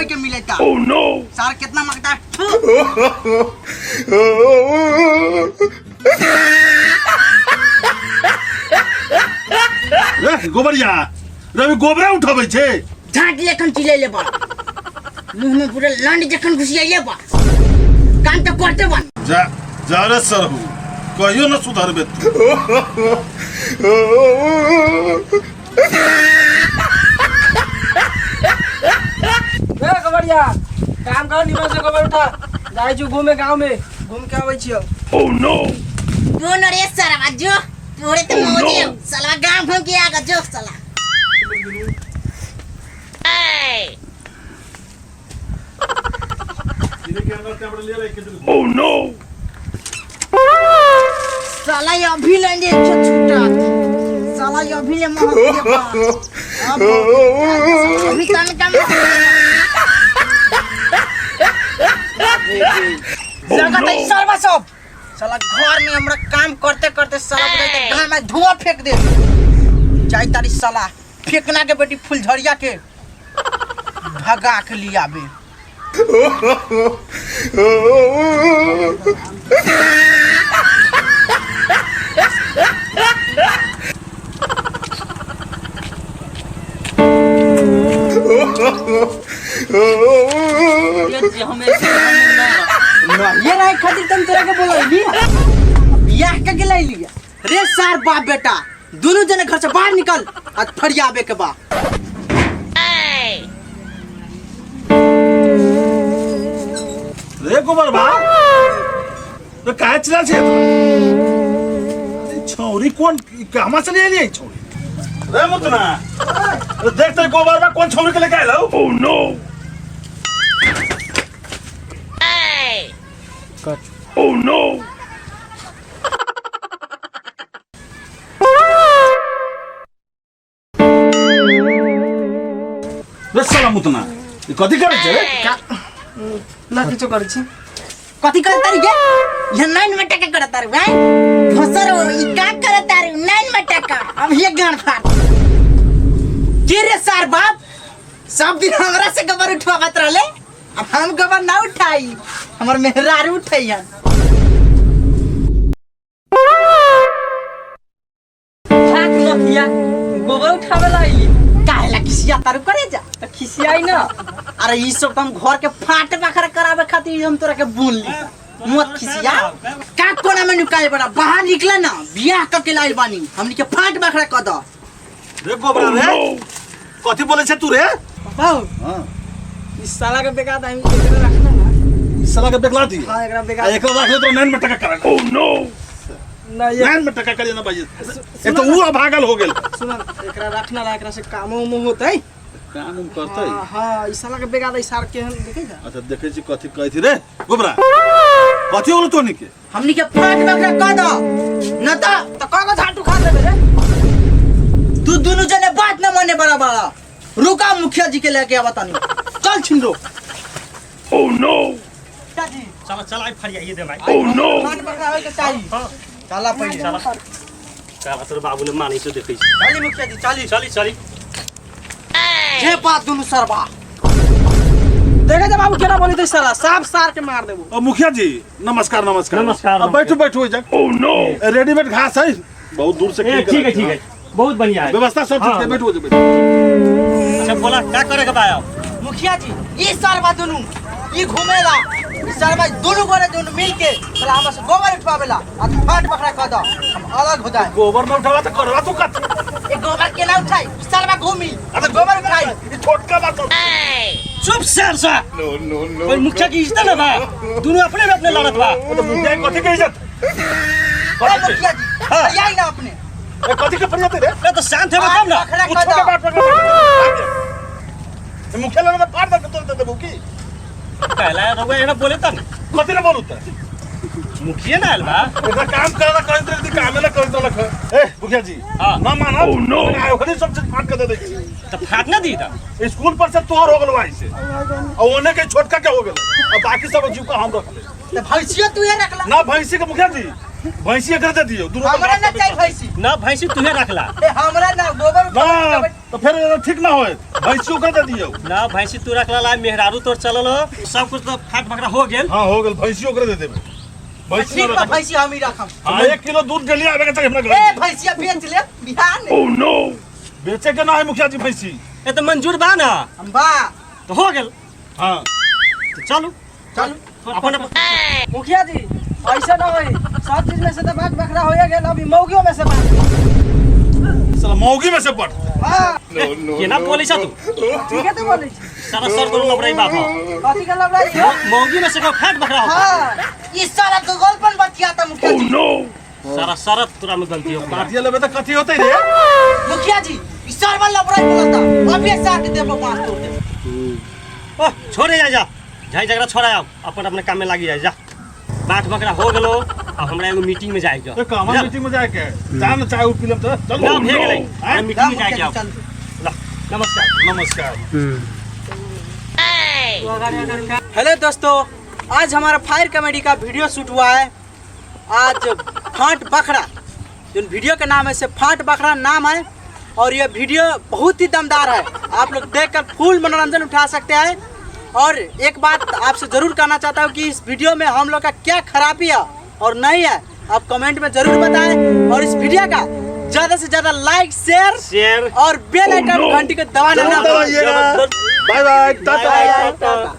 कोई के मिलेता। Oh no सार कितना मांगता है? गोबरिया रवि गोबरा उठाबै छे झाट लेखन चिले ले बा मुंह में पूरे लंड जखन घुसियाइले बा कान तो करते बन जा रे सरहु कहियो न सुधरबे तू ए गोबरिया काम कर निमन से गोबर उठा जाई छु घूमे गांव में घूम के आबै छियो। ओह नो तू न रे सारा जो तोरे तो मोदी साला गांव घूम के आगा जो साला ओह नो साला ये अभी लेंगे छुट्टा साला ये अभी ले मोह दिया अब अभी तन काम जगत है सर्व सब साला घर में हमरा काम करते करते साला बुझाते घर में धुआं फेंक दे जाई तारी साला फेंकना के बेटी फुलझड़िया के भगा के लिया बे ये नहीं खातिर तुम तोरा के बोलैली बियाह के गेलै लिया रे सार बाप बेटा दोनों जने घर से बाहर निकल आज फरियाबे के बा रे गोबर बा तो काहे चला छे छौरी कोन कहमा से ले लिए छौरी रे मुतना देख ते गोबर बा कोन छौरी के लेके आइलो oh no cut oh no रे साला मुतना ई कथि करे छे ना किछो कर छी कथि करता रे ये नाइन में टका करता रे भाई फसरो ई का करता रे नाइन में टका अब ये गान फाड़ के रे सार बाप सब दिन हमरा से गबर उठवावत रहले अब हम गबर ना उठाई हमर मेहरारू उठाइया ठाक लखिया गोबर उठावे लाई काहेला खिसिया तारू करे जा त खिसियाई ना अरे ई सब हम घर के फाट बखरा करावे खातिर हम तोरा के बोल ली मत खिसिया का कोना में निकाल बड़ा बाहर निकला ना बियाह क के लाइल बानी हमनी के फाट बखरा क द रे गोबरा रे कथि बोले छे तू रे बाऊ हां इस साला के बेकार हम एकरा रखना ना इस साला के बेकला दी हां एकरा बेकार एकरा रख ले तो 9 में टका कर ओह नो ना ये 9 में टका करिए ना भाई ये तो वो भागल हो गेल सुन एकरा रखना ला एकरा से काम उम होतै काम उम करतै हां इस साला के बेकार इस सार के हम देखे जा अच्छा देखे छी कथि कहै थी रे गोबरा कथि होल तोनी के हमनी के फाट बखरा क द न त कागज हाटू खा देबे रे तू दोनों जने बात न माने बड़ा बड़ा रुका मुखिया जी के लेके आवतानी चल छिंदो ओह नो दादी चला चला आई फरियाइए दे भाई ओह नो फाट बखरा होय के चाहिए हां चला पहिले चला तोर बाबूले मानै छ देखै छी चली मुखिया जी चली चली चली जे बात दोनों सरबा देखे जा बाबू केना बोली त साला साफ सार के मार देबो अब मुखिया जी नमस्कार नमस्कार नमस्कार, अब बैठो बैठो हो जा ओह नो रेडीमेड घास है बहुत दूर से ठीक है बहुत बढ़िया है व्यवस्था सब ठीक है बैठो हो जा अच्छा बोला क्या करे के बायो मुखिया जी ई सरबा दोनों ई घूमेला ई सरबा दोनों गोरे दोनों मिल के चला हम से गोबर उठवावेला आज फाट बखरा क द हम अलग हो जाए गोबर न उठावा तो करवा तू कत ए गोबर के ना उठाई सरबा घूमी अब गोबर उठाई ये छोटका बात हो चुप सर सा नो नो नो कोई मुखिया की इज्जत ना बा दोनों अपने में अपने लड़त बा तो मुखिया कथि के इज्जत ए मुखिया जी यही ना अपने ए कथि के फरियाद रे ए तो शांत है तब ना बखरा तू क छोटे द बात पर मुखिया लगे फाड़ दे तो देबो की कहला रहुआ एना बोले तन कथि न बोलू त मुखिया ना आइल बा एका काम करला करत रे काम ना करत लख ए मुखिया जी हां ना माना ओह नो आयो खरी सब चीज फाड़ के दे दे तो फाट ना दी था स्कूल पर से तोहर हो गेल भाई से और ओने के छोटका के हो गेल अब बाकी सब जीव का हम रख ले तो भैंसिया तू ये रखला ना भैंसी के मुखिया जी भैंसी कर दे दियो दूर हमरा ना चाहिए भैंसी ना भैंसी तुहे रखला ए हमरा ना गोबर ना तो फिर ठीक ना होए भैंसी कर दे दियो ना भैंसी तू रखला ला मेहरारू तोर चलल हो सब कुछ तो फाट बकरा हो गेल। हां हो गेल भैंसी कर दे देबे भैंसी ठीक बा भैंसी हम ही रखम। हां 1 किलो दूध डेली आवे के चाहिए हमरा घर ए भैंसिया बेच ले बिहान ओह नो बेचे के ना है मुखिया जी भैंसी ए तो मंजूर बा ना बा तो हो गेल। हां तो चलो चलो अपन मुखिया जी ऐसा ना होई सब चीज में से तो बात बकरा होया गेल अभी मौगियों में से बात साला मौगी में से पड़ हां केना बोली छ तू ठीक है तो बोली सारा सर तो लबराई बाप हो। कथी का लग रही है मौगी में से को फाट बकरा हो हां इस साला गूगल पर बतियाता मुखिया जी। सारा सरत तोरा में गलती हो गया। काटिया लेबे त कथी होतै रे मुखिया जी इस सरवा लबराई बोलता अब ये साथ देबो पांच तोड़ दे। ओ छोड़े जा झाई झगड़ा छोड़ा आओ अपन अपने काम में लागी जा बात बकरा हो गेलो अब हमरा एगो मीटिंग में जाए के तो कामा मीटिंग में जाए के जान ना चाहे पीलम त चल ना भे गेलै हम मीटिंग में जाए के आओ चल ला नमस्कार। नमस्कार हेलो दोस्तों, आज हमारा फायर कॉमेडी का वीडियो शूट हुआ है। आज फाट बकरा जो वीडियो का नाम है से फाट बकरा नाम है और ये वीडियो बहुत ही दमदार है। आप लोग देखकर फुल मनोरंजन उठा सकते हैं। और एक बात आपसे ज़रूर कहना चाहता हूँ कि इस वीडियो में हम लोग का क्या खराबी है और नहीं है आप कमेंट में ज़रूर बताएं। और इस वीडियो का ज़्यादा से ज़्यादा लाइक शेयर और बेल आइकन घंटी को दबाना ना भूलें। बाय बाय टाटा। टाटा।